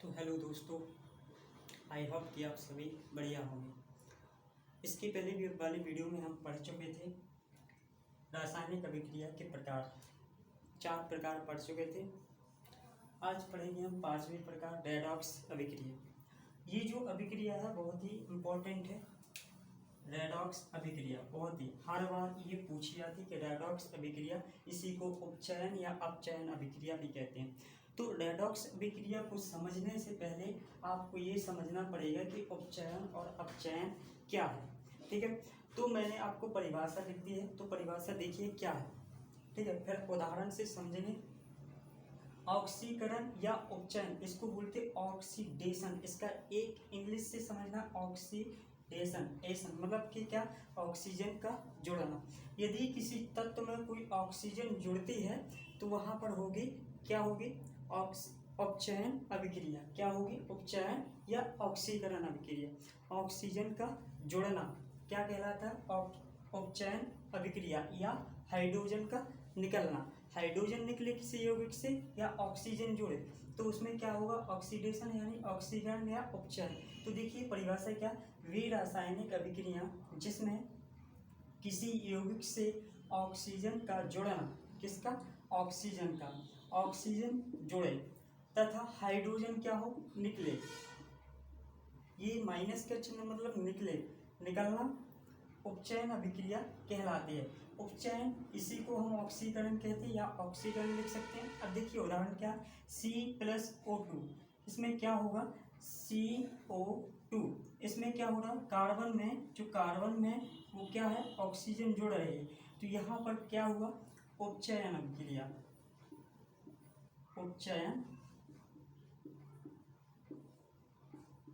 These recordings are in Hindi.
तो हेलो दोस्तों, आई होप कि आप सभी बढ़िया होंगे। इसके पहले भी वाली वीडियो में हम पढ़ चुके थे रासायनिक अभिक्रिया के प्रकार, 4 प्रकार पढ़ चुके थे। आज पढ़ेंगे हम 5वें प्रकार, रेडॉक्स अभिक्रिया। ये जो अभिक्रिया है बहुत ही इम्पोर्टेंट है। रेडॉक्स अभिक्रिया बहुत ही हर बार ये पूछी जाती है कि रेडॉक्स अभिक्रिया, इसी को उपचयन या अपचयन अभिक्रिया भी कहते हैं। तो रेडॉक्स अभिक्रिया को समझने से पहले आपको ये समझना पड़ेगा कि उपचयन और अपचयन क्या है। ठीक है, तो मैंने आपको परिभाषा लिख दी है, तो परिभाषा देखिए क्या है। ठीक है, फिर उदाहरण से समझेंगे। ऑक्सीकरण या उपचयन, इसको बोलते ऑक्सीडेशन। इसका एक इंग्लिश से समझना, ऑक्सीडेशन। एशन मतलब कि क्या, ऑक्सीजन का जुड़ना। यदि किसी तत्व में कोई ऑक्सीजन जुड़ती है तो वहां पर होगी, क्या होगी, उपचयन अभिक्रिया। क्या होगी, उपचयन या ऑक्सीकरण अभिक्रिया। ऑक्सीजन का जुड़ना क्या कहलाता है, उपचयन अभिक्रिया। या हाइड्रोजन का निकलना, हाइड्रोजन निकले किसी यौगिक से या ऑक्सीजन जुड़े तो उसमें क्या होगा, ऑक्सीडेशन यानी ऑक्सीकरण या उपचयन। तो देखिए परिभाषा क्या, वे रासायनिक अभिक्रिया जिसमें किसी यौगिक से ऑक्सीजन का जुड़ना, किसका, ऑक्सीजन का, ऑक्सीजन जुड़े तथा हाइड्रोजन क्या हो, निकले। ये माइनस का चिन्ह मतलब निकले, निकलना, उपचयन अभिक्रिया कहलाती है। उपचयन इसी को हम ऑक्सीकरण कहते हैं या ऑक्सीकरण लिख सकते हैं। अब देखिए उदाहरण क्या, C+O2, इसमें क्या होगा, CO2, इसमें क्या हो रहा है, कार्बन में, जो कार्बन में वो क्या है, ऑक्सीजन जुड़ रही है, तो यहाँ पर क्या हुआ, उपचयन अभिक्रिया, उपचयन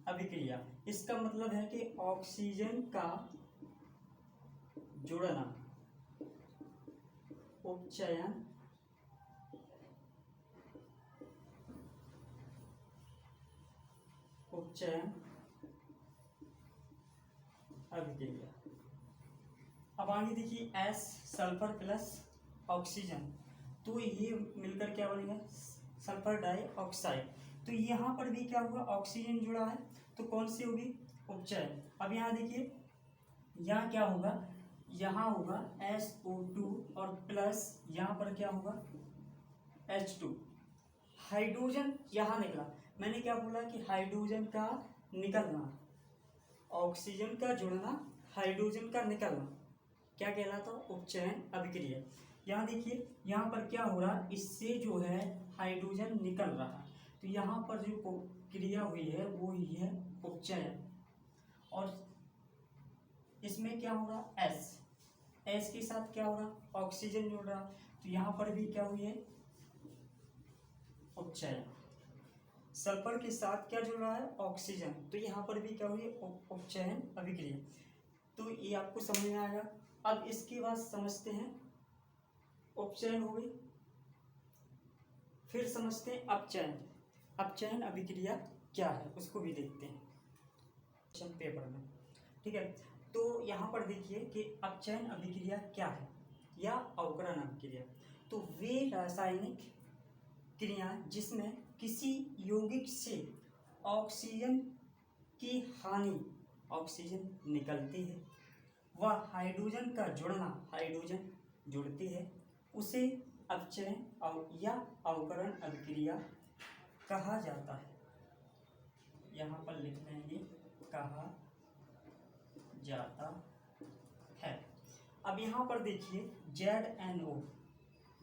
अभिक्रिया। इसका मतलब है कि ऑक्सीजन का जुड़ना, उपचयन अभिक्रिया। अब आगे देखिए, S सल्फर प्लस ऑक्सीजन, तो ये मिलकर क्या बनेगा, सल्फर डाइऑक्साइड। तो यहाँ पर भी क्या हुआ, ऑक्सीजन जुड़ा है, तो कौन सी होगी, उपचयन। अब यहाँ देखिए, यहाँ क्या होगा, यहाँ होगा SO2 और प्लस यहाँ पर क्या होगा, H2। हाइड्रोजन यहाँ निकला, मैंने क्या बोला कि हाइड्रोजन का निकलना, ऑक्सीजन का जुड़ना, हाइड्रोजन का निकलना क्या कहलाता, उपचयन अभिक्रिया। यहाँ देखिए, यहाँ पर क्या हो रहा, इससे जो है हाइड्रोजन निकल रहा है, तो यहाँ पर जो क्रिया हुई है वो ही है उपचयन। और इसमें क्या हो रहा, एस के साथ क्या हो रहा, ऑक्सीजन जुड़ रहा, तो यहाँ पर भी क्या हुई है, उपचयन। सल्फर के साथ क्या जुड़ रहा है, ऑक्सीजन, तो यहाँ पर भी क्या हुई है, उपचयन अभिक्रिया। तो ये आपको समझ में आएगा। अब इसके बाद समझते हैं, उपचयन हो गई, फिर समझते हैं अपचयन। अपचयन अभिक्रिया क्या है उसको भी देखते हैं पेपर में। ठीक है, तो यहाँ पर देखिए कि अपचयन अभिक्रिया क्या है या अवकरण अभिक्रिया। तो वे रासायनिक क्रिया जिसमें किसी यौगिक से ऑक्सीजन की हानि, ऑक्सीजन निकलती है, वह हाइड्रोजन का जुड़ना, हाइड्रोजन जुड़ती है, उसे अपचयन या अवकरण अभिक्रिया कहा जाता है। यहाँ पर लिख लेंगे, कहा जाता है। अब यहाँ पर देखिए, ZNO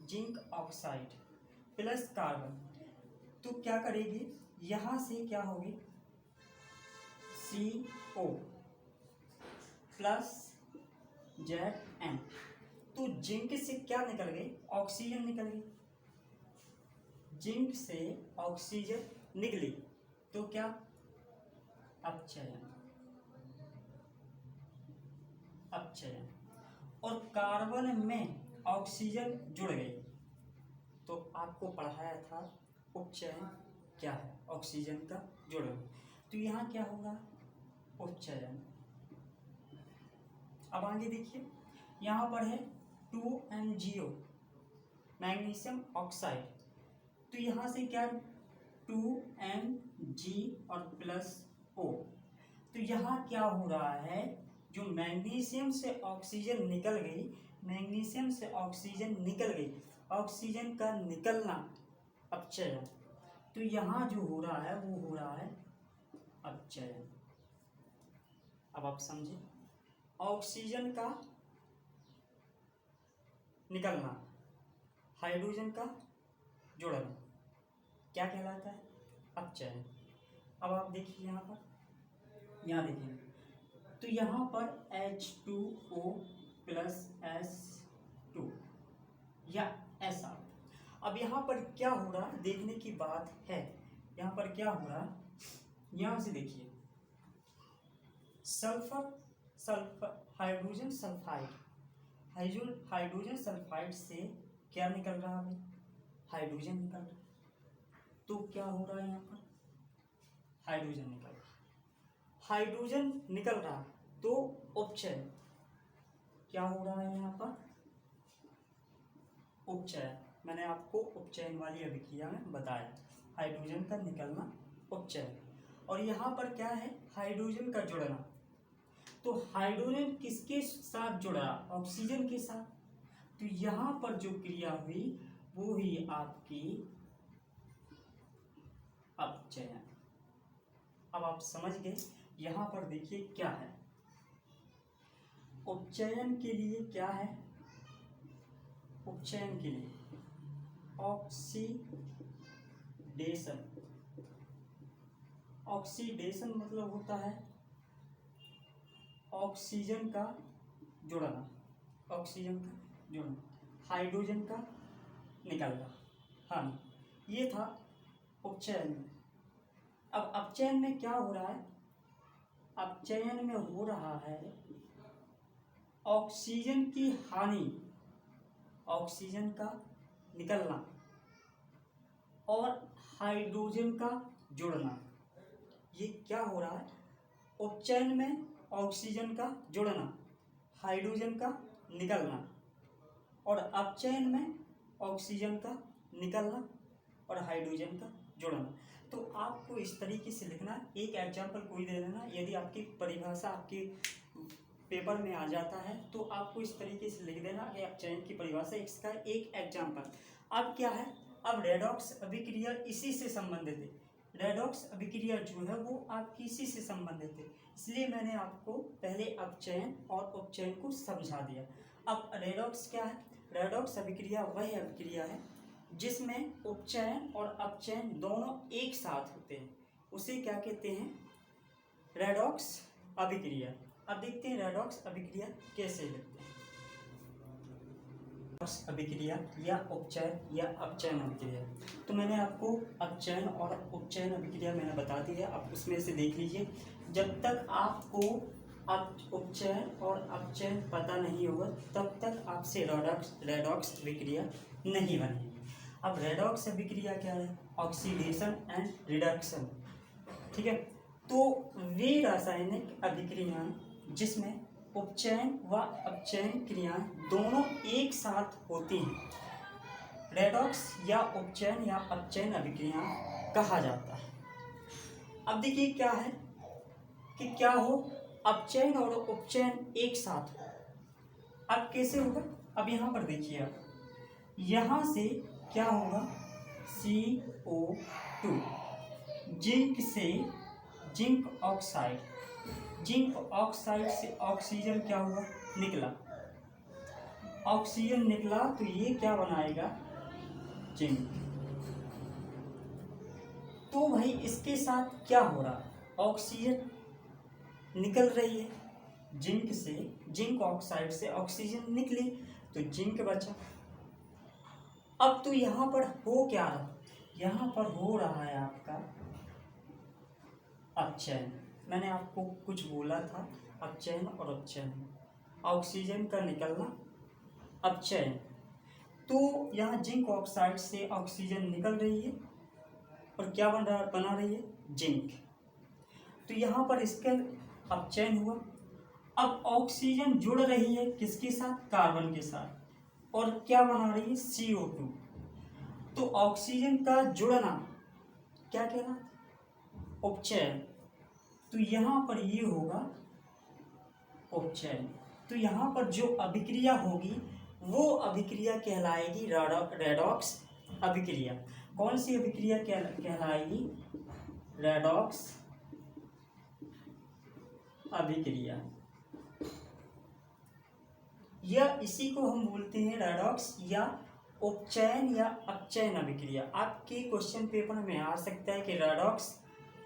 zinc oxide plus carbon, तो क्या करेगी, यहाँ से क्या होगी, CO प्लस Zn, तो जिंक से क्या निकल गई, ऑक्सीजन निकल गई, जिंक से ऑक्सीजन निकली तो क्या, अपचयन, अपचयन। और कार्बन में ऑक्सीजन जुड़ गई तो आपको पढ़ाया था उपचयन क्या है, ऑक्सीजन का जुड़ना, तो यहाँ क्या होगा, उपचयन। अब आगे देखिए, यहाँ पर है 2MgO मैग्नीशियम ऑक्साइड, तो यहाँ से क्या, 2Mg G और प्लस O। तो यहाँ क्या हो रहा है, जो मैग्नीशियम से ऑक्सीजन निकल गई, मैग्नीशियम से ऑक्सीजन निकल गई, ऑक्सीजन का निकलना अपचयन। तो यहाँ जो हो रहा है वो हो रहा है अपचयन। अब आप समझे, ऑक्सीजन का निकलना, हाइड्रोजन का जुड़ना क्या कहलाता है, अपचयन। अब आप देखिए यहाँ पर, यहाँ देखिए, तो यहाँ पर H2O प्लस S2 या ऐसा। अब यहाँ पर क्या हो रहा है देखने की बात है, यहाँ पर क्या हो रहा है, यहाँ से देखिए, sulphur hydrogen sulphide, hydrogen sulphide से क्या निकल रहा है, हाइड्रोजन निकल रहा है। तो क्या हो रहा है यहाँ पर, हाइड्रोजन निकल रहा है, हाइड्रोजन निकल रहा है तो उपचयन क्या हो रहा है यहाँ पर, उपचयन। मैंने आपको उपचयन वाली अभिक्रिया में बताया, हाइड्रोजन का निकलना उपचयन। और यहाँ पर क्या है, हाइड्रोजन का जुड़ना। तो हाइड्रोजन किसके साथ जुड़ा, ऑक्सीजन के साथ। तो यहाँ पर जो क्रिया हुई वो ही आपकी अपचयन। अब आप समझ गए। यहाँ पर देखिए क्या है, उपचयन के लिए क्या है, उपचयन के लिए ऑक्सीडेशन। ऑक्सीडेशन मतलब होता है ऑक्सीजन का जुड़ना, ऑक्सीजन का जुड़ना, हाइड्रोजन का निकलना। हाँ, ये था उपचयन में। अब अपचयन में क्या हो रहा है, अपचयन में हो रहा है ऑक्सीजन की हानि, ऑक्सीजन का निकलना और हाइड्रोजन का जुड़ना। ये क्या हो रहा है, उपचयन में ऑक्सीजन का जुड़ना, हाइड्रोजन का निकलना, और अपचयन में ऑक्सीजन का निकलना और हाइड्रोजन का जुड़ना। तो आपको इस तरीके से लिखना, एक एग्जाम्पल कोई दे देना, यदि आपकी परिभाषा आपके पेपर में आ जाता है तो आपको इस तरीके से लिख देना कि अपचयन की परिभाषा, इसका एक एग्जाम्पल। अब क्या है, अब रेडॉक्स अभिक्रिया इसी से संबंधित है, रेडॉक्स अभिक्रिया जो है वो आपकी इसी से संबंधित है, इसलिए मैंने आपको पहले अपचयन और उपचयन को समझा दिया। अब रेडॉक्स क्या है, रेडॉक्स अभिक्रिया वह अभिक्रिया है जिसमें उपचयन और अपचयन दोनों एक साथ होते हैं, उसे क्या कहते हैं, रेडॉक्स अभिक्रिया। अब देखते हैं रेडॉक्स अभिक्रिया कैसे लिखते हैं। रेडॉक्स अभिक्रिया या उपचयन या अपचयन अभिक्रिया, तो मैंने आपको अपचयन और उपचयन अभिक्रिया मैंने बता दी है, आप उसमें से देख लीजिए। जब तक आपको उपचयन और अपचयन पता नहीं होगा तब तक आपसे रेडॉक्स अभिक्रिया नहीं बनेगी। अब रेडॉक्स अभिक्रिया क्या है, ऑक्सीडेशन एंड रिडक्शन, ठीक है। तो वे रासायनिक अभिक्रियाएं जिसमें उपचयन व अपचयन क्रियाएं दोनों एक साथ होती हैं, रेडॉक्स या उपचयन या अपचयन अभिक्रिया कहा जाता है। अब देखिए क्या है कि क्या हो, अपचयन और उपचयन एक साथ हो। अब कैसे होगा, अब यहाँ पर देखिए, आप यहाँ से क्या होगा, CO2, जिंक से जिंक ऑक्साइड, जिंक ऑक्साइड से ऑक्सीजन क्या हुआ, निकला, ऑक्सीजन निकला तो ये क्या बनाएगा, जिंक। तो भाई इसके साथ क्या हो रहा, ऑक्सीजन निकल रही है, जिंक से, जिंक ऑक्साइड से ऑक्सीजन निकली तो जिंक बचा। अब तो यहाँ पर हो क्या रहा, यहाँ पर हो रहा है आपका अपचयन। मैंने आपको कुछ बोला था, अपचयन और अपचयन, ऑक्सीजन का निकलना अपचयन। तो यहाँ जिंक ऑक्साइड से ऑक्सीजन निकल रही है और क्या बना रही है, जिंक। तो यहाँ पर इसका अपचयन हुआ। अब ऑक्सीजन जुड़ रही है किसके साथ, कार्बन के साथ, और क्या बना रही है, CO2। तो ऑक्सीजन का जुड़ना क्या कहलाता, उपचयन, तो यहाँ पर ये होगा उपचयन। तो यहाँ पर जो अभिक्रिया होगी वो अभिक्रिया कहलाएगी रेडॉक्स अभिक्रिया। कौन सी अभिक्रिया कहलाएगी? रेडॉक्स अभिक्रिया, या इसी को हम बोलते हैं रेडॉक्स या उपचयन या अपचयन अभिक्रिया। आपके क्वेश्चन पेपर में आ सकता है कि रेडॉक्स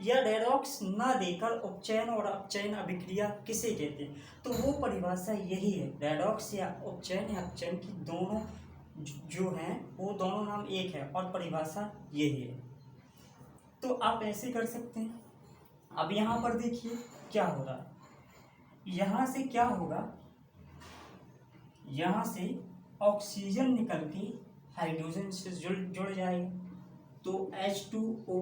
या रेडॉक्स ना देकर उपचयन और अपचयन अभिक्रिया किसे कहते हैं, तो वो परिभाषा यही है। रेडॉक्स या उपचयन या अपचयन की दोनों जो हैं वो दोनों नाम एक है और परिभाषा यही है। तो आप ऐसे कर सकते हैं। अब यहाँ पर देखिए क्या हो रहा है, यहाँ से क्या होगा, यहाँ से ऑक्सीजन निकल के हाइड्रोजन से जुड़ जाएगा, तो H2O।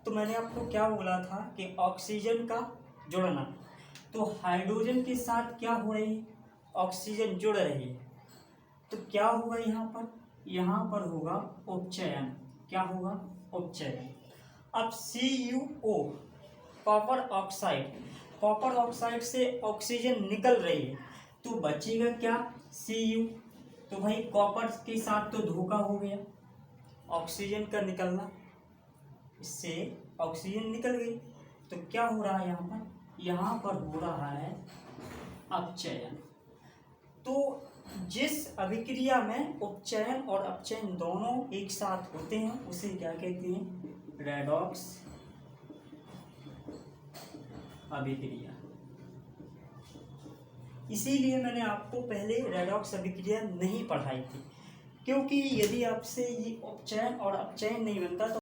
तो मैंने आपको क्या बोला था कि ऑक्सीजन का जुड़ना, तो हाइड्रोजन के साथ क्या हो रही है, ऑक्सीजन जुड़ रही है, तो क्या होगा यहाँ पर होगा उपचयन। क्या होगा? उपचयन। अब CuO copper oxide, copper oxide से ऑक्सीजन निकल रही है, तो बचेगा क्या? Cu। तो भाई कॉपर के साथ तो धोखा हो गया, ऑक्सीजन का निकलना, इससे ऑक्सीजन निकल गई, तो क्या हो रहा है यहाँ पर हो रहा है अपचयन। तो जिस अभिक्रिया में उपचयन और अपचयन दोनों एक साथ होते हैं उसे क्या कहते हैं? रेडॉक्स अभिक्रिया। इसीलिए मैंने आपको पहले रेडॉक्स अभिक्रिया नहीं पढ़ाई थी, क्योंकि यदि आपसे ये उपचयन और अपचयन नहीं बनता तो